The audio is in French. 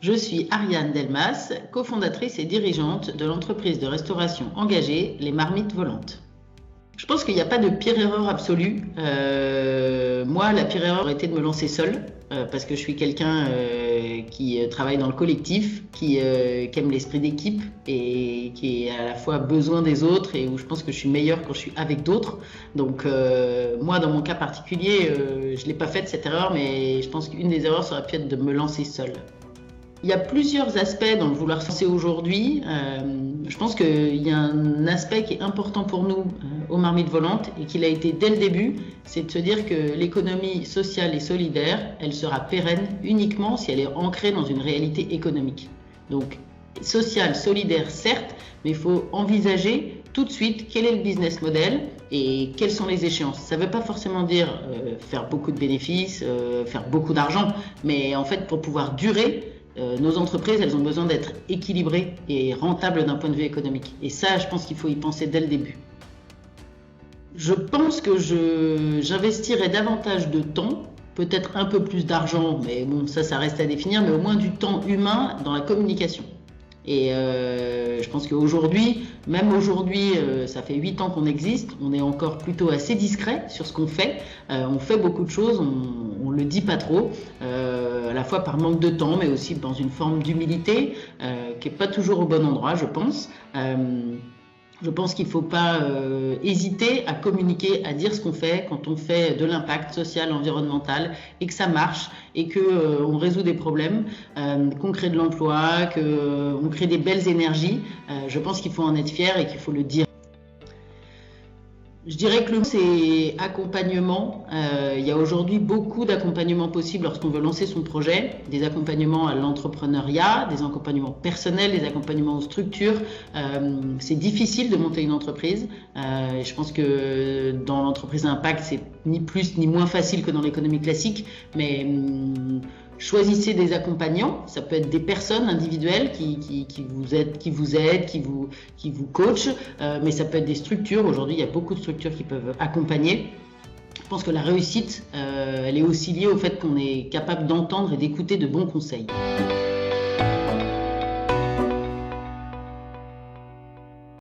Je suis Ariane Delmas, cofondatrice et dirigeante de l'entreprise de restauration engagée Les Marmites Volantes. Je pense qu'il n'y a pas de pire erreur absolue. Moi, la pire erreur aurait été de me lancer seule, parce que je suis quelqu'un qui travaille dans le collectif, qui aime l'esprit d'équipe et qui a à la fois besoin des autres et où je pense que je suis meilleure quand je suis avec d'autres. Donc moi, dans mon cas particulier, je ne l'ai pas faite cette erreur, mais je pense qu'une des erreurs, ça aurait pu être de me lancer seule. Il y a plusieurs aspects dans le vouloir se lancer aujourd'hui. Je pense qu'il y a un aspect qui est important pour nous aux Marmites Volantes et qu'il a été dès le début, c'est de se dire que l'économie sociale et solidaire, elle sera pérenne uniquement si elle est ancrée dans une réalité économique. Donc, sociale, solidaire, certes, mais il faut envisager tout de suite quel est le business model et quelles sont les échéances. Ça ne veut pas forcément dire faire beaucoup de bénéfices, faire beaucoup d'argent, mais en fait, pour pouvoir durer, nos entreprises, elles ont besoin d'être équilibrées et rentables d'un point de vue économique. Et ça, je pense qu'il faut y penser dès le début. Je pense que j'investirais davantage de temps, peut-être un peu plus d'argent, mais bon, ça reste à définir, mais au moins du temps humain dans la communication. Et je pense qu'aujourd'hui, même aujourd'hui, ça fait 8 ans qu'on existe, on est encore plutôt assez discret sur ce qu'on fait. On fait beaucoup de choses, on le dit pas trop, à la fois par manque de temps, mais aussi dans une forme d'humilité qui est pas toujours au bon endroit, je pense. Je pense qu'il ne faut pas hésiter à communiquer, à dire ce qu'on fait quand on fait de l'impact social, environnemental et que ça marche et qu'on résout des problèmes, qu'on crée de l'emploi, qu'on crée des belles énergies. Je pense qu'il faut en être fier et qu'il faut le dire. Je dirais que le mot, c'est accompagnement. Il y a aujourd'hui beaucoup d'accompagnements possibles lorsqu'on veut lancer son projet. Des accompagnements à l'entrepreneuriat, des accompagnements personnels, des accompagnements aux structures. C'est difficile de monter une entreprise. Je pense que dans l'entreprise à impact, c'est ni plus ni moins facile que dans l'économie classique. Mais choisissez des accompagnants, ça peut être des personnes individuelles qui vous aident, qui vous coachent, mais ça peut être des structures. Aujourd'hui, il y a beaucoup de structures qui peuvent accompagner. Je pense que la réussite, elle est aussi liée au fait qu'on est capable d'entendre et d'écouter de bons conseils.